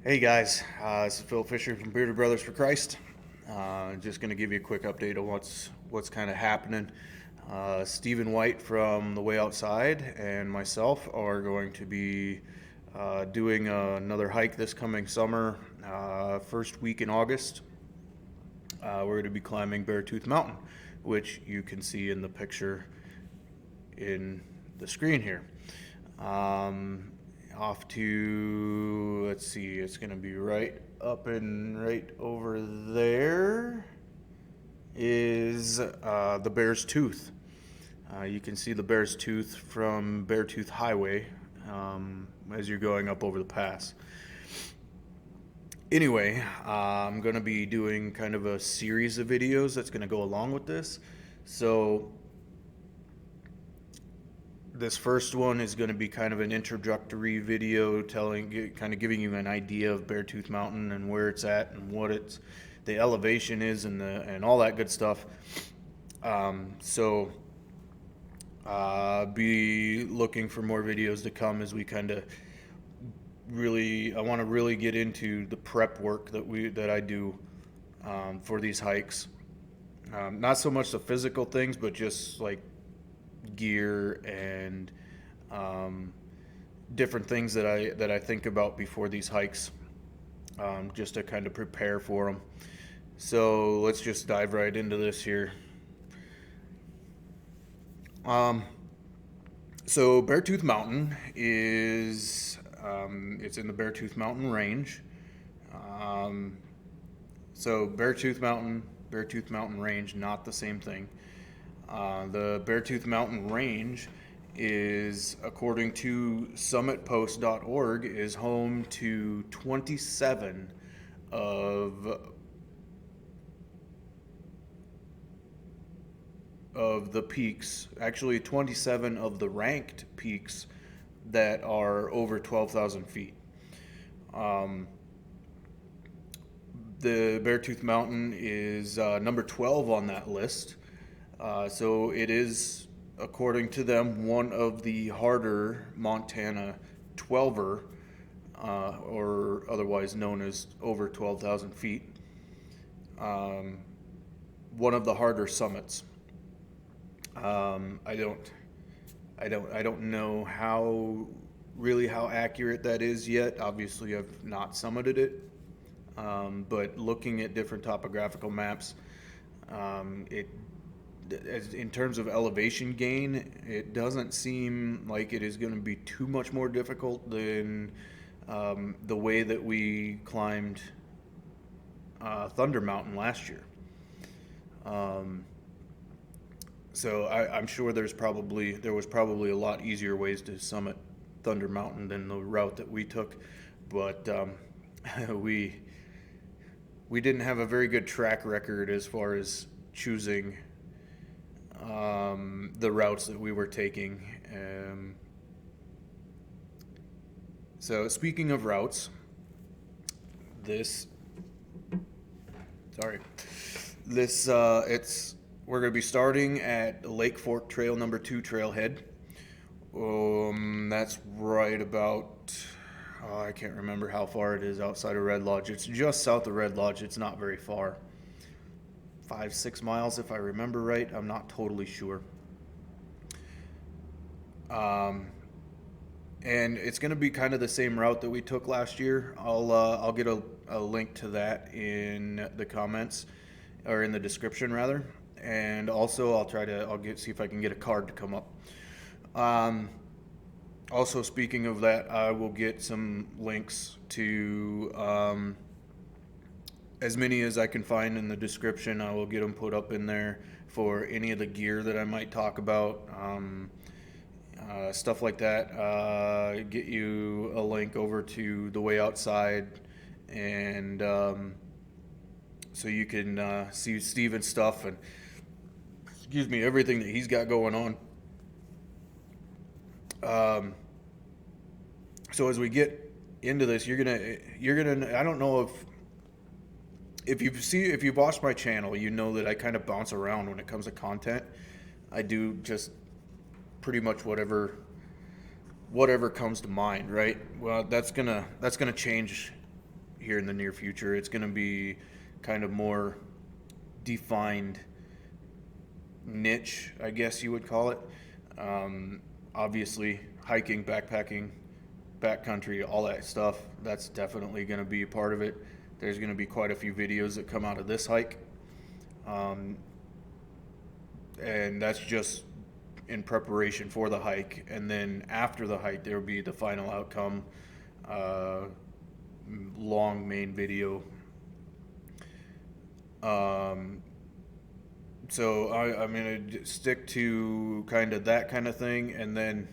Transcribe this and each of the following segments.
Hey guys, this is Phil Fisher from Bearded Brothers for Christ. Just going to give you a quick update on what's kind of happening. Stephen White from The Way Outside and myself are going to be doing another hike this coming summer, first week in August. We're going to be climbing Beartooth Mountain, which you can see in the picture in the screen here. Off to, let's see, it's going to be right up and right over there is the Bear's Tooth. You can see the Bear's Tooth from Beartooth Highway as you're going up over the pass. Anyway, I'm going to be doing kind of a series of videos that's going to go along with this. So this first one is going to be kind of an introductory video kind of giving you an idea of Beartooth Mountain and where it's at and what the elevation is and all that good stuff. Be looking for more videos to come as we kind of I want to really get into the prep work that I do for these hikes. Not so much the physical things, but just like gear and different things that I think about before these hikes, just to kind of prepare for them. So let's just dive right into this here. So Beartooth Mountain is it's in the Beartooth Mountain Range. So Beartooth Mountain Range, not the same thing. The Beartooth Mountain Range is, according to summitpost.org, is home to 27 of the peaks, actually 27 of the ranked peaks that are over 12,000 feet. The Beartooth Mountain is number 12 on that list. So it is, according to them, one of the harder Montana 12er, or otherwise known as over 12,000 feet. One of the harder summits. I don't know how accurate that is yet. Obviously, I've not summited it, but looking at different topographical maps, in terms of elevation gain, it doesn't seem like it is going to be too much more difficult than the way that we climbed Thunder Mountain last year. So I'm sure there was probably a lot easier ways to summit Thunder Mountain than the route that we took, but we didn't have a very good track record as far as choosing the routes that we were taking. So speaking of routes, we're going to be starting at Lake Fork Trail number 2 trailhead. That's right about, I can't remember how far it is outside of Red Lodge. It's just south of Red Lodge. It's not very far. 5-6 miles if I remember right. I'm not totally sure. And it's going to be kind of the same route that we took last year. I'll get a link to that in the comments, or in the description rather. And also see if I can get a card to come up. Also, speaking of that, I will get some links to as many as I can find in the description. I will get them put up in there for any of the gear that I might talk about, stuff like that. Get you a link over to The Way Outside, and so you can see Steven's stuff and everything that he's got going on. So as we get into this, you're gonna I don't know if you've watched my channel, you know that I kind of bounce around when it comes to content. I do just pretty much whatever comes to mind, right? Well, that's gonna change here in the near future. It's going to be kind of more defined niche, I guess you would call it. Obviously, hiking, backpacking, backcountry, all that stuff, that's definitely going to be a part of it. There's going to be quite a few videos that come out of this hike. And that's just in preparation for the hike. And then after the hike, there will be the final outcome, long main video. So I'm going to stick to kind of that kind of thing. And then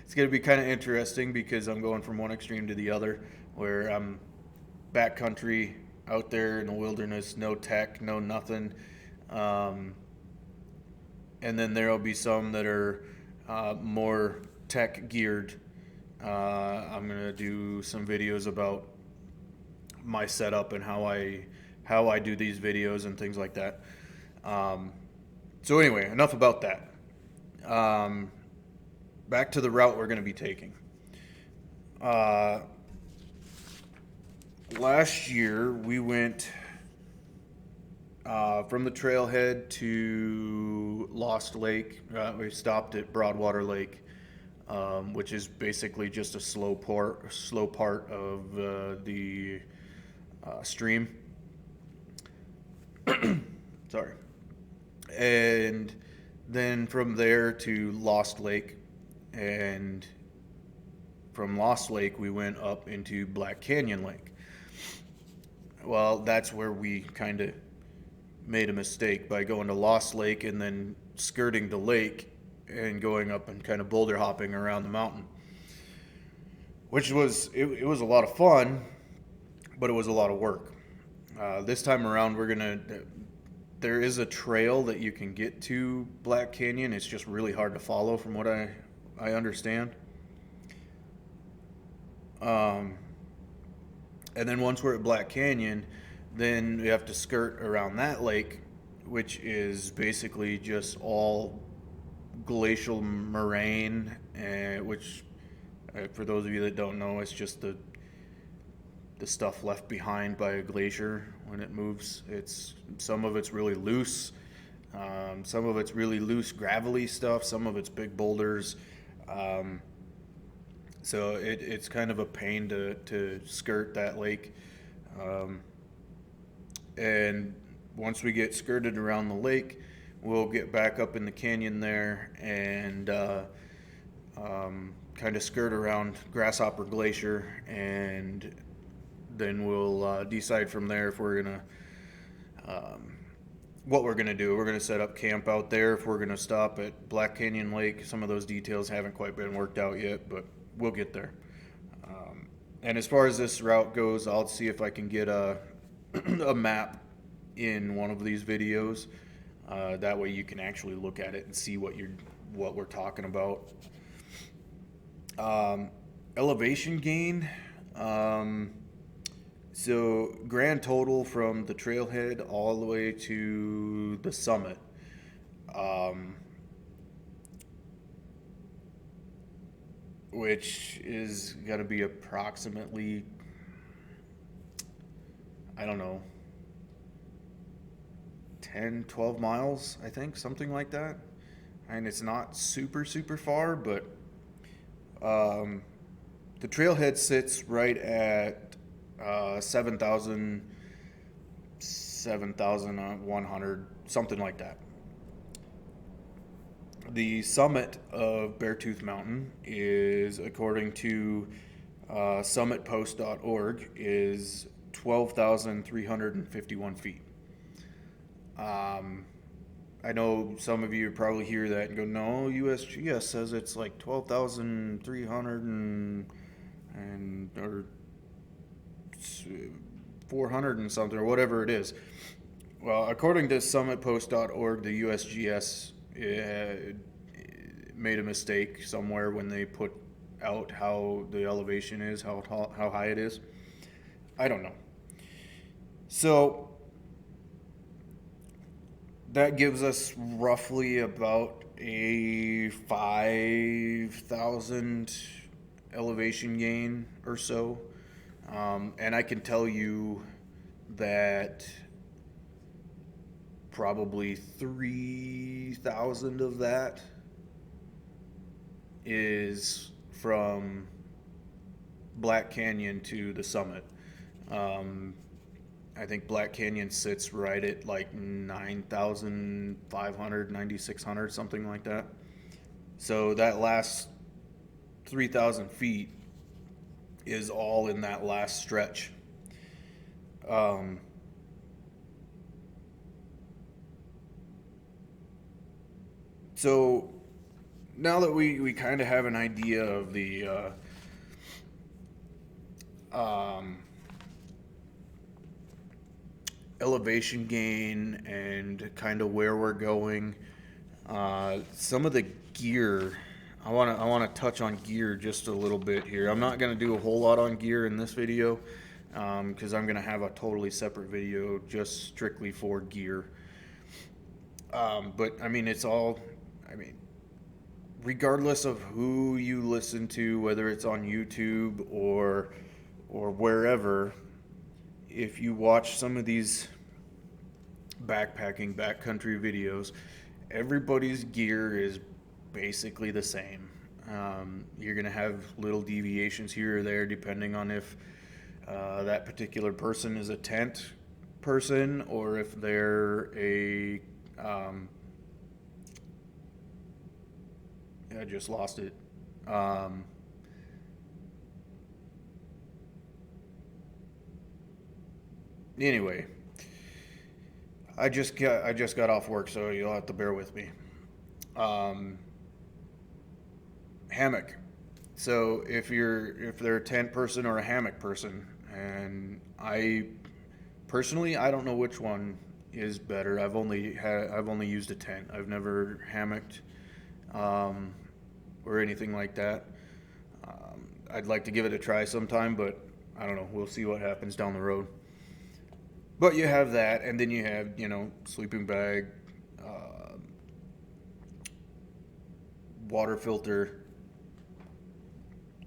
it's going to be kind of interesting because I'm going from one extreme to the other, where I'm backcountry out there in the wilderness, no tech, no nothing. And then there'll be some that are more tech geared. I'm going to do some videos about my setup and how I do these videos and things like that. So anyway, enough about that. Back to the route we're going to be taking. Last year we went from the trailhead to Lost Lake. We stopped at Broadwater Lake, which is basically just a slow part of the stream. Sorry. And then from there to Lost Lake, and from Lost Lake we went up into Black Canyon Lake. Well, that's where we kind of made a mistake by going to Lost Lake and then skirting the lake and going up and kind of boulder hopping around the mountain, which was it was a lot of fun, but it was a lot of work. This time around there is a trail that you can get to Black Canyon. It's just really hard to follow from what I understand. And then once we're at Black Canyon, then we have to skirt around that lake, which is basically just all glacial moraine, which, for those of you that don't know, it's just the stuff left behind by a glacier when it moves. Some of it's really loose, some of it's really loose gravelly stuff, some of it's big boulders. So it's kind of a pain to skirt that lake. And once we get skirted around the lake, we'll get back up in the canyon there and kind of skirt around Grasshopper Glacier, and then we'll decide from there if we're gonna what we're gonna do. We're gonna set up camp out there, if we're gonna stop at Black Canyon Lake. Some of those details haven't quite been worked out yet, but we'll get there. And as far as this route goes, I'll see if I can get a map in one of these videos. That way you can actually look at it and see what we're talking about. Elevation gain. So grand total from the trailhead all the way to the summit. Which is going to be approximately, I don't know, 10, 12 miles, I think, something like that. And it's not super, super far, but the trailhead sits right at 7,100, something like that. The summit of Beartooth Mountain is, according to summitpost.org, is 12,351 feet. I know some of you probably hear that and go, no, USGS says it's like 12,300 or 400 and something, or whatever it is. Well, according to summitpost.org, the USGS made a mistake somewhere when they put out how the elevation is, how high it is. I don't know. So that gives us roughly about a 5,000 elevation gain or so. And I can tell you that probably 3,000 of that is from Black Canyon to the summit. Um, I think Black Canyon sits right at like 9,500, 9,600, something like that. So that last 3,000 feet is all in that last stretch. Um, so now that we kind of have an idea of the um, elevation gain and kind of where we're going, some of the gear. I want to touch on gear just a little bit here. I'm not going to do a whole lot on gear in this video because I'm going to have a totally separate video just strictly for gear. But I mean, it's all. I mean, regardless of who you listen to, whether it's on YouTube or wherever, if you watch some of these backpacking backcountry videos, everybody's gear is basically the same. You're gonna have little deviations here or there depending on if that particular person is a tent person or if they're a I just lost it. Anyway, I just got off work, so you'll have to bear with me. Um, Hammock. So if they're a tent person or a hammock person, and I personally I don't know which one is better. I've only used a tent. I've never hammocked um, or anything like that. I'd like to give it a try sometime, but I don't know. We'll see what happens down the road. But you have that, and then you have sleeping bag, uh, water filter,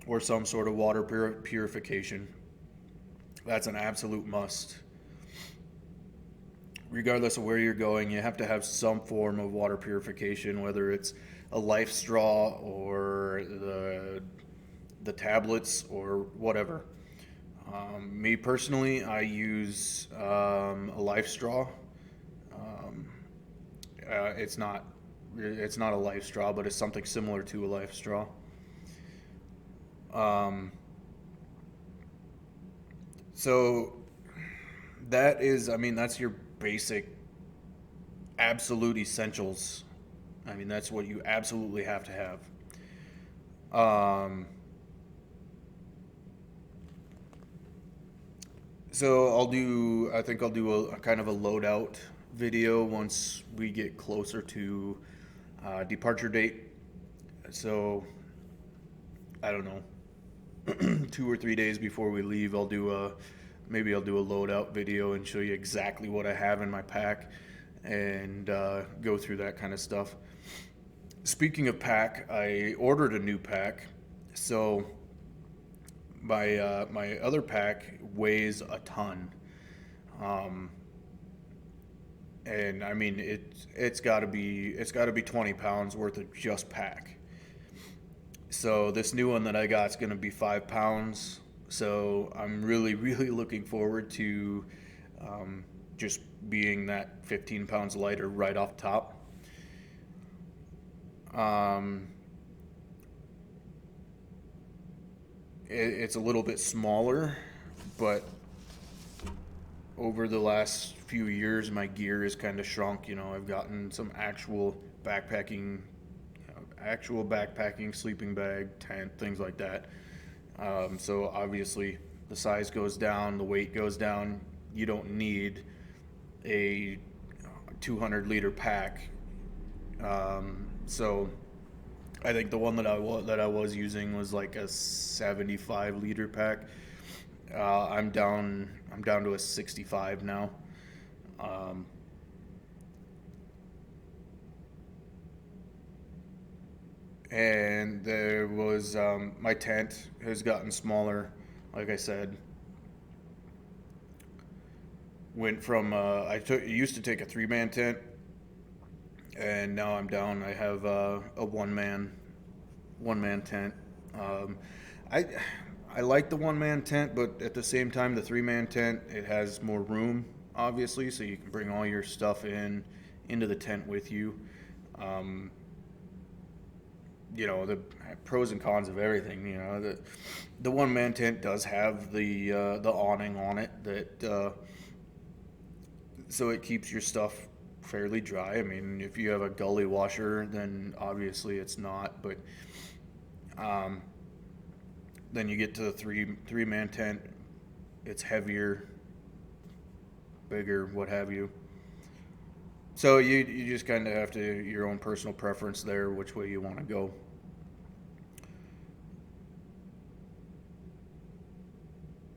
or some sort of water purification. That's an absolute must. Regardless of where you're going, you have to have some form of water purification, whether it's a life straw or the tablets or whatever. Me personally, I use a life straw. Um, it's not a life straw, but it's something similar to a life straw. Um, so that's your basic, absolute essentials. I mean, that's what you absolutely have to have. Um, I think I'll do a kind of a loadout video once we get closer to departure date. So I don't know, 2 or 3 days before we leave, maybe I'll do a loadout video and show you exactly what I have in my pack and go through that kind of stuff. Speaking of pack, I ordered a new pack, so my other pack weighs a ton, um, and I mean it's got to be 20 pounds worth of just pack. So this new one that I got is going to be 5 pounds. So I'm really, really looking forward to just being that 15 pounds lighter right off top. Um, it's a little bit smaller, but over the last few years, my gear has kind of shrunk. I've gotten some actual backpacking, sleeping bag, tent, things like that. So obviously, the size goes down, the weight goes down. You don't need a 200-liter pack. So I think the one that I was using was like a 75-liter pack. I'm down to a 65 now. Um, and there was my tent has gotten smaller, like I said. went from used to take a 3-man tent, and now I'm down. I have a one man tent. Um, I I like the 1-man tent, but at the same time, the 3-man tent, it has more room, obviously, so you can bring all your stuff into the tent with you. Um, the pros and cons of everything. The 1-man tent does have the awning on it that so it keeps your stuff fairly dry. I mean, if you have a gully washer, then obviously it's not. But um, then you get to the three-man tent, it's heavier, bigger, what have you. So you just kind of have to your own personal preference there, which way you want to go.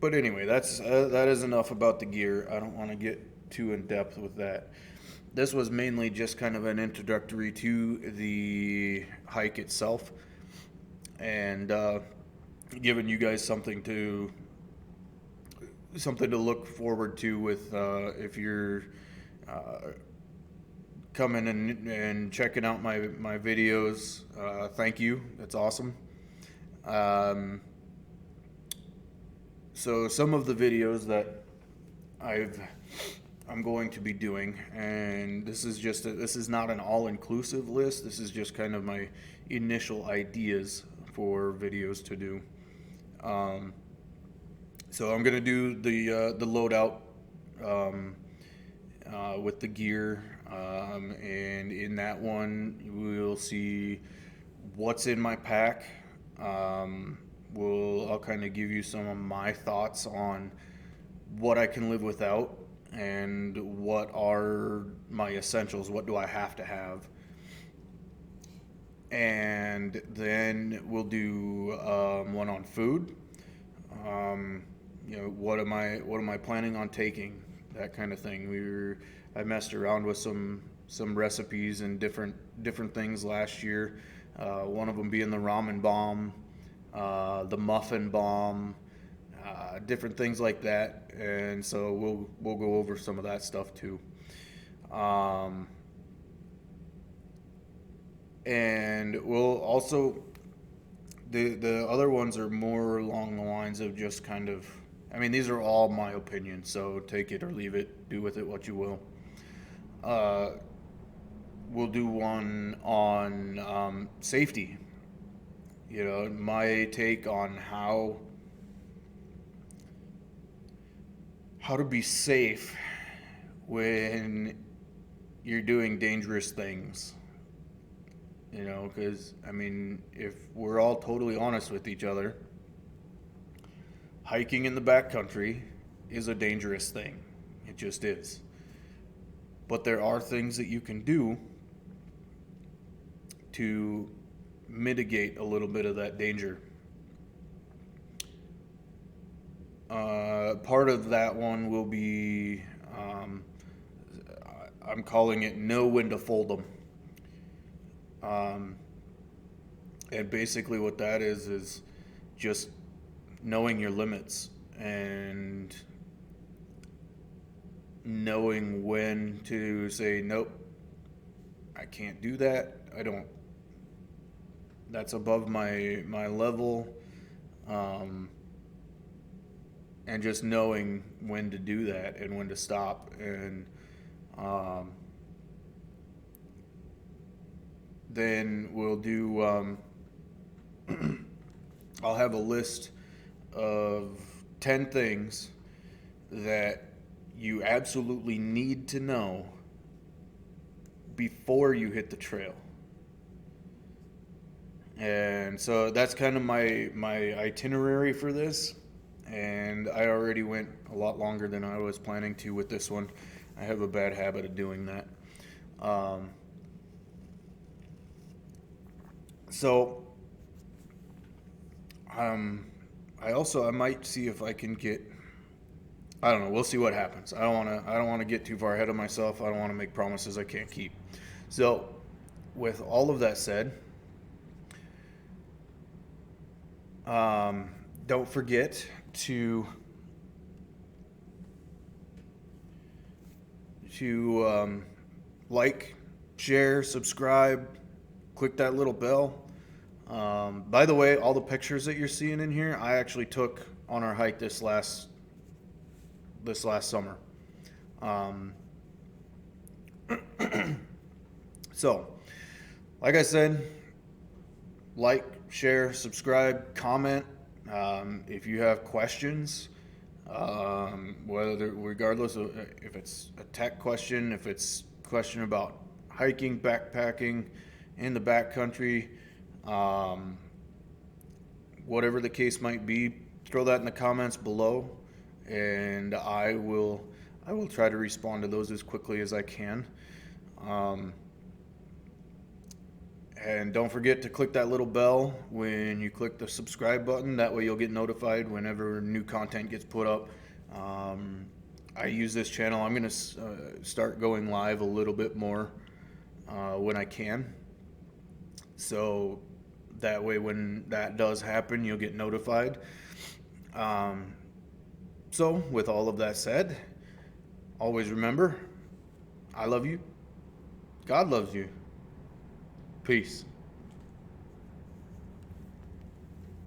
But anyway, that is enough about the gear. I don't want to get too in depth with that. This was mainly just kind of an introductory to the hike itself, and giving you guys something to look forward to with if you're uh, coming and checking out my videos. Thank you. That's awesome. Um, so some of the videos that I'm going to be doing, and this is not an all-inclusive list. This is just kind of my initial ideas for videos to do. Um, so I'm gonna do the loadout with the gear, and in that one we'll see what's in my pack. I'll kind of give you some of my thoughts on what I can live without and what are my essentials. What do I have to have? And then we'll do one on food. What am I planning on taking? That kind of thing. I messed around with some recipes and different things last year. One of them being the ramen bomb, the muffin bomb, different things like that. And so we'll go over some of that stuff too. And we'll also the other ones are more along the lines of just kind of, I mean, these are all my opinions, so take it or leave it, do with it what you will. We'll do one on safety. My take on how to be safe when you're doing dangerous things. Because, I mean, if we're all totally honest with each other, hiking in the backcountry is a dangerous thing. It just is. But there are things that you can do to mitigate a little bit of that danger. Part of that one will be, I'm calling it know when to fold them. And basically what that is just knowing your limits and knowing when to say, nope, I can't do that. That's above my level. And just knowing when to do that and when to stop. And then we'll do, I'll have a list of 10 things that you absolutely need to know before you hit the trail. And so that's kind of my itinerary for this. And I already went a lot longer than I was planning to with this one. I have a bad habit of doing that. I might see if I can get, I don't know, we'll see what happens. I don't want to get too far ahead of myself. I don't want to make promises I can't keep. So with all of that said, don't forget to to like, share, subscribe, click that little bell. By the way, all the pictures that you're seeing in here, I actually took on our hike this last summer. So, like I said, like, share, subscribe, comment. If you have questions, regardless of if it's a tech question, if it's a question about hiking, backpacking in the backcountry, whatever the case might be, throw that in the comments below, and I will try to respond to those as quickly as I can. And don't forget to click that little bell when you click the subscribe button. That way you'll get notified whenever new content gets put up. I use this channel. I'm going to start going live a little bit more when I can. So that way when that does happen, you'll get notified. So with all of that said, always remember, I love you. God loves you. Peace.